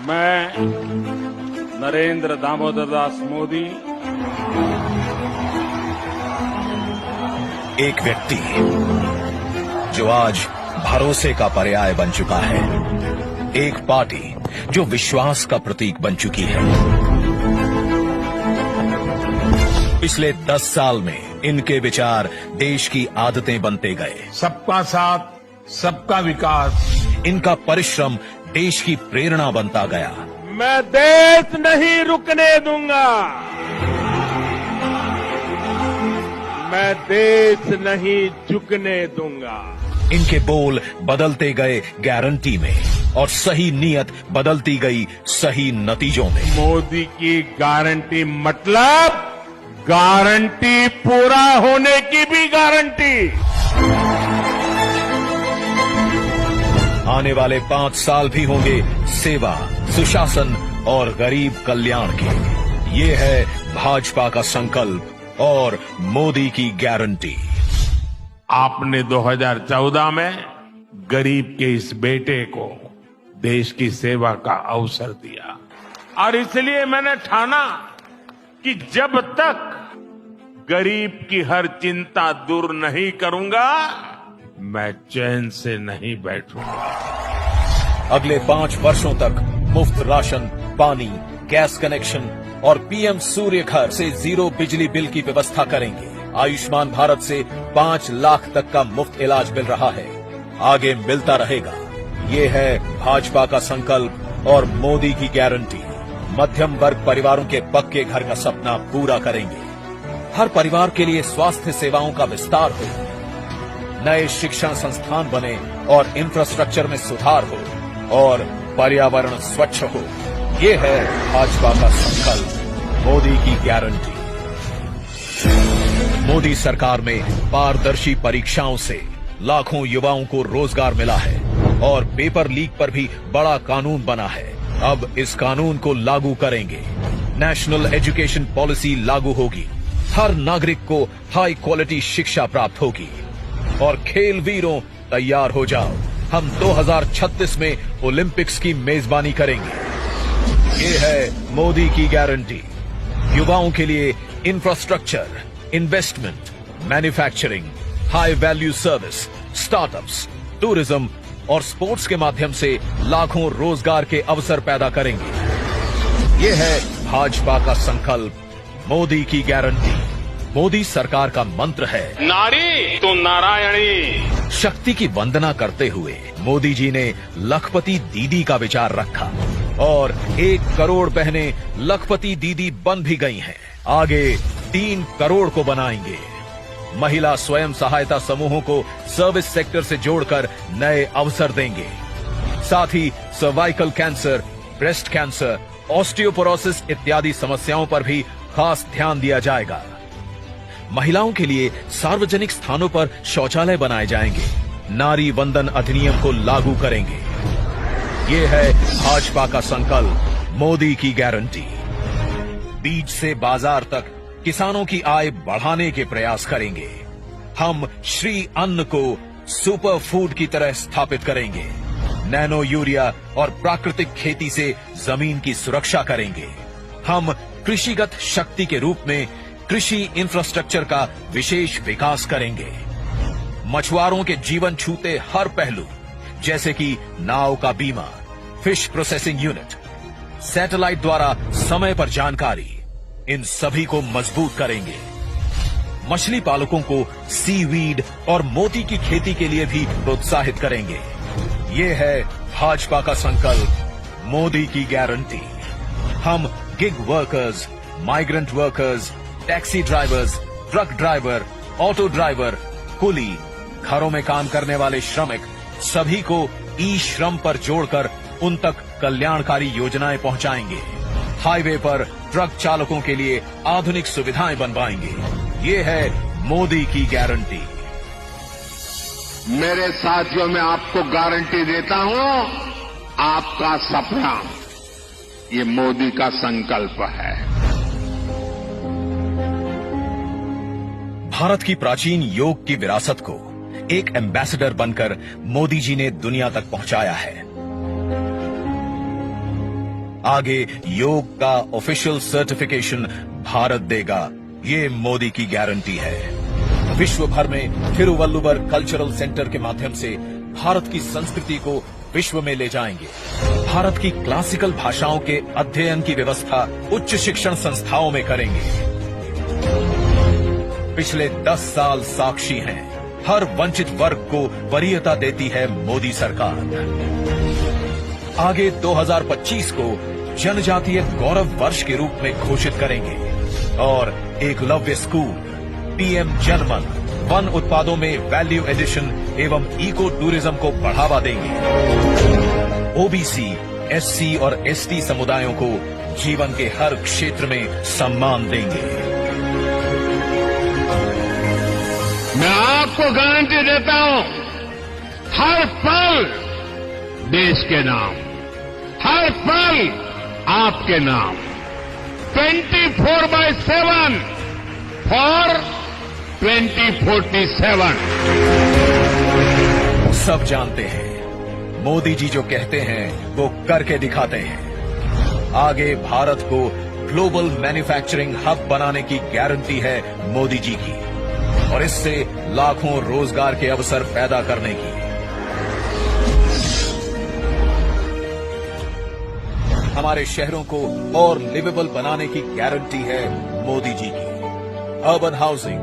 मैं नरेंद्र दामोदर दास मोदी एक व्यक्ति जो आज भरोसे का पर्याय बन चुका है, एक पार्टी जो विश्वास का प्रतीक बन चुकी है। पिछले 10 साल में इनके विचार देश की आदतें बनते गए। सबका साथ, सबका विकास। इनका परिश्रम देश की प्रेरणा बनता गया। मैं देश नहीं रुकने दूंगा, मैं देश नहीं झुकने दूंगा। इनके बोल बदलते गए गारंटी में और सही नीयत बदलती गई सही नतीजों में। मोदी की गारंटी मतलब गारंटी पूरा होने की भी गारंटी। आने वाले 5 साल भी होंगे सेवा, सुशासन और गरीब कल्याण के। ये है भाजपा का संकल्प और मोदी की गारंटी। आपने 2014 में गरीब के इस बेटे को देश की सेवा का अवसर दिया और इसलिए मैंने ठाना कि जब तक गरीब की हर चिंता दूर नहीं करूंगा, मैं चैन से नहीं बैठूंगा। अगले 5 वर्षों तक मुफ्त राशन, पानी, गैस कनेक्शन और पीएम सूर्य घर से 0 बिजली बिल की व्यवस्था करेंगे। आयुष्मान भारत से 5 लाख तक का मुफ्त इलाज मिल रहा है, आगे मिलता रहेगा। ये है भाजपा का संकल्प और मोदी की गारंटी। मध्यम वर्ग परिवारों के पक्के घर का सपना पूरा करेंगे। हर परिवार के लिए स्वास्थ्य सेवाओं का विस्तार हो, नए शिक्षण संस्थान बने और इंफ्रास्ट्रक्चर में सुधार हो और पर्यावरण स्वच्छ हो। ये है भाजपा का संकल्प, मोदी की गारंटी। मोदी सरकार में पारदर्शी परीक्षाओं से लाखों युवाओं को रोजगार मिला है और पेपर लीक पर भी बड़ा कानून बना है। अब इस कानून को लागू करेंगे। नेशनल एजुकेशन पॉलिसी लागू होगी। हर नागरिक को हाई क्वालिटी शिक्षा प्राप्त होगी। और खेल वीरों तैयार हो जाओ, हम 2036 में ओलंपिक्स की मेजबानी करेंगे। ये है मोदी की गारंटी। युवाओं के लिए infrastructure, investment, manufacturing, high value service, startups, tourism और स्पोर्ट्स के माध्यम से लाखों रोजगार के अवसर पैदा करेंगे। ये है भाजपा का संकल्प, मोदी की गारंटी। मोदी सरकार का मंत्र है, नारी तो नारायणी। शक्ति की वंदना करते हुए मोदी जी ने लखपति दीदी का विचार रखा और 1 करोड़ बहनें लखपति दीदी बन भी गई हैं। आगे 3 करोड़ को बनाएंगे। महिला स्वयं सहायता समूहों को सर्विस सेक्टर से जोड़कर नए अवसर देंगे। साथ ही cervical cancer, breast cancer, osteoporosis इत्यादि समस्याओं पर भी खास ध्यान दिया जाएगा। महिलाओं के लिए सार्वजनिक स्थानों पर शौचालय बनाए जाएंगे। नारी वंदन अधिनियम को लागू करेंगे। ये है भाजपा का संकल्प, मोदी की गारंटी। बीज से बाजार तक किसानों की आय बढ़ाने के प्रयास करेंगे। हम श्री अन्न को सुपर फूड की तरह स्थापित करेंगे। नैनो यूरिया और प्राकृतिक खेती से जमीन की सुरक्षा करेंगे। हम कृषिगत शक्ति के रूप में कृषि इंफ्रास्ट्रक्चर का विशेष विकास करेंगे। मछुआरों के जीवन छूते हर पहलू, जैसे कि नाव का बीमा, फिश प्रोसेसिंग यूनिट, सैटेलाइट द्वारा समय पर जानकारी, इन सभी को मजबूत करेंगे। मछली पालकों को सीवीड और मोती की खेती के लिए भी प्रोत्साहित करेंगे। ये है भाजपा का संकल्प, मोदी की गारंटी। हम gig workers, migrant workers, taxi drivers, truck driver, auto driver, कुली, घरों में काम करने वाले श्रमिक, सभी को ई श्रम पर जोड़कर उन तक कल्याणकारी योजनाएं पहुंचाएंगे। हाईवे पर ट्रक चालकों के लिए आधुनिक सुविधाएं बनवाएंगे। ये है मोदी की गारंटी। मेरे साथियों, मैं आपको गारंटी देता हूं, आपका सपना ये मोदी का संकल्प है। भारत की प्राचीन योग की विरासत को एक एम्बेसडर बनकर मोदी जी ने दुनिया तक पहुंचाया है। आगे योग का ऑफिशियल सर्टिफिकेशन भारत देगा, ये मोदी की गारंटी है। विश्व भर में थिरुवल्लुवर कल्चरल सेंटर के माध्यम से भारत की संस्कृति को विश्व में ले जाएंगे। भारत की क्लासिकल भाषाओं के अध्ययन की व्यवस्था उच्च शिक्षण संस्थाओं में करेंगे। पिछले 10 साल साक्षी हैं, हर वंचित वर्ग को वरीयता देती है मोदी सरकार। आगे 2025 को जनजातीय गौरव वर्ष के रूप में घोषित करेंगे और एकलव्य स्कूल, पीएम जनमन, वन उत्पादों में वैल्यू एडिशन एवं इको टूरिज्म को बढ़ावा देंगे। ओबीसी, एससी और एसटी समुदायों को जीवन के हर क्षेत्र में सम्मान देंगे। मैं आपको गारंटी देता हूं, हर पल देश के नाम, हर पल आपके नाम, 24/7 फॉर 2047। सब जानते हैं, मोदी जी जो कहते हैं वो करके दिखाते हैं। आगे भारत को ग्लोबल मैन्युफैक्चरिंग हब बनाने की गारंटी है मोदी जी की, और इससे लाखों रोजगार के अवसर पैदा करने की। हमारे शहरों को और लिवेबल बनाने की गारंटी है मोदी जी की। Urban housing,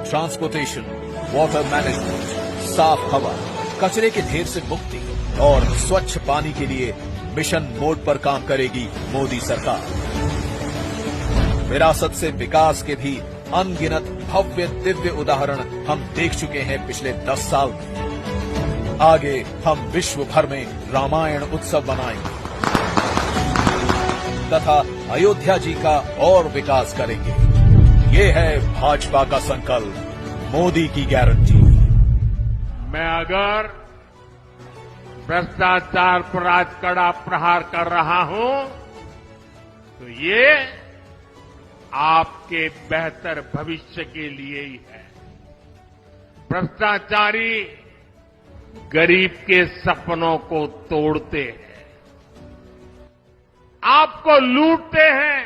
transportation, water management, साफ हवा, कचरे के ढेर से मुक्ति और स्वच्छ पानी के लिए मिशन मोड पर काम करेगी मोदी सरकार। विरासत से विकास के भी अनगिनत भव्य दिव्य उदाहरण हम देख चुके हैं पिछले 10 साल में। आगे हम विश्व भर में रामायण उत्सव मनाएंगे तथा अयोध्या जी का और विकास करेंगे। ये है भाजपा का संकल्प, मोदी की गारंटी। मैं अगर भ्रष्टाचार पर आज कड़ा प्रहार कर रहा हूं तो ये आपके बेहतर भविष्य के लिए ही है। भ्रष्टाचारी गरीब के सपनों को तोड़ते हैं, आपको लूटते हैं।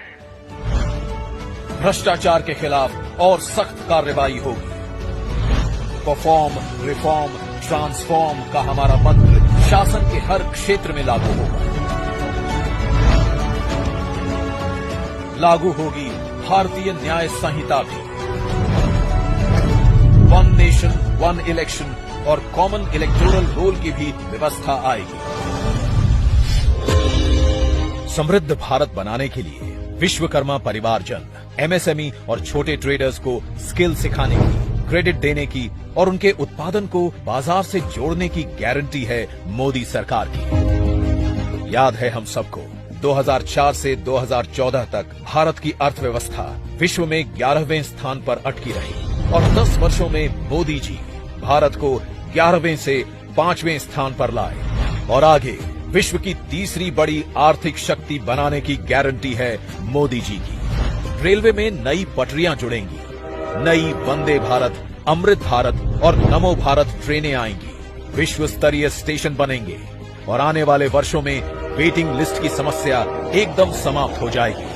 भ्रष्टाचार के खिलाफ और सख्त कार्रवाई होगी। परफॉर्म, रिफॉर्म, ट्रांसफॉर्म का हमारा मंत्र शासन के हर क्षेत्र में लागू होगा। लागू होगी भारतीय न्याय संहिता भी। वन नेशन, वन इलेक्शन और कॉमन इलेक्टोरल रोल की भी व्यवस्था आएगी। समृद्ध भारत बनाने के लिए विश्वकर्मा परिवारजन, एमएसएमई और छोटे ट्रेडर्स को स्किल सिखाने की, क्रेडिट देने की और उनके उत्पादन को बाजार से जोड़ने की गारंटी है मोदी सरकार की। याद है हम सबको, 2004 से 2014 तक भारत की अर्थव्यवस्था विश्व में 11वें स्थान पर अटकी रही और 10 वर्षों में मोदी जी भारत को 11वें से 5वें स्थान पर लाए और आगे विश्व की तीसरी बड़ी आर्थिक शक्ति बनाने की गारंटी है मोदी जी की। रेलवे में नई पटरियां जुड़ेंगी, नई वंदे भारत, अमृत भारत और नमो भारत ट्रेनें आएंगी, विश्व स्तरीय स्टेशन बनेंगे और आने वाले वर्षों में वेटिंग लिस्ट की समस्या एकदम समाप्त हो जाएगी।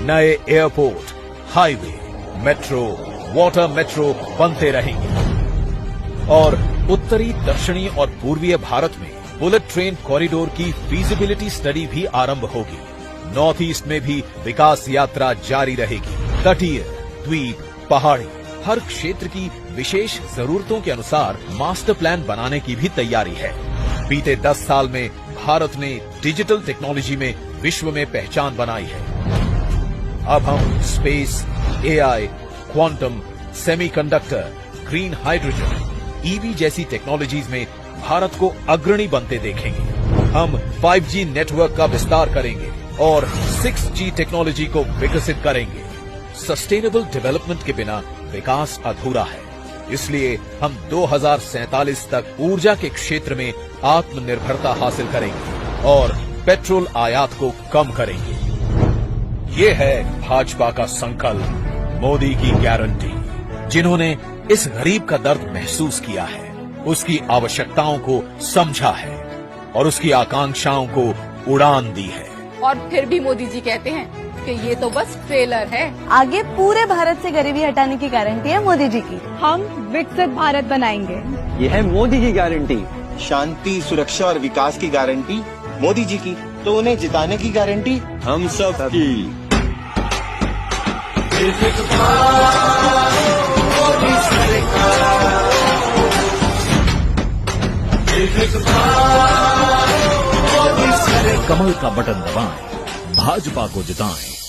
नए airport, highway, metro, water metro बनते रहेंगे और उत्तरी, दक्षिणी और पूर्वीय भारत में बुलेट ट्रेन कॉरिडोर की फीजिबिलिटी स्टडी भी आरंभ होगी। नॉर्थ ईस्ट में भी विकास यात्रा जारी रहेगी। तटीय, द्वीप, पहाड़ी, हर क्षेत्र की विशेष जरूरतों के अनुसार मास्टर प्लान बनाने की भी तैयारी है। बीते 10 साल में भारत ने डिजिटल टेक्नोलॉजी में विश्व में पहचान बनाई है। अब हम space, AI, quantum, semiconductor, green hydrogen, EV जैसी टेक्नोलॉजीज में भारत को अग्रणी बनते देखेंगे। हम 5G नेटवर्क का विस्तार करेंगे और 6G टेक्नोलॉजी को विकसित करेंगे। सस्टेनेबल डेवलपमेंट के बिना विकास अधूरा है, इसलिए हम 2047 तक ऊर्जा के क्षेत्र में आत्मनिर्भरता हासिल करेंगे और पेट्रोल आयात को कम करेंगे। ये है भाजपा का संकल्प, मोदी की गारंटी। जिन्होंने इस गरीब का दर्द महसूस किया है, उसकी आवश्यकताओं को समझा है और उसकी आकांक्षाओं को उड़ान दी है। और फिर भी मोदी जी कहते हैं कि ये तो बस ट्रेलर है। आगे पूरे भारत से गरीबी हटाने की गारंटी है मोदी जी की। हम विकसित भारत बनाएंगे। ये है मोदी की गारंटी। शांति, सुरक्षा और विकास की गारंटी मोदी जी की, तो उन्हें जिताने की गारंटी हम सब की। कमल का बटन दबाएं, भाजपा को जिताएं।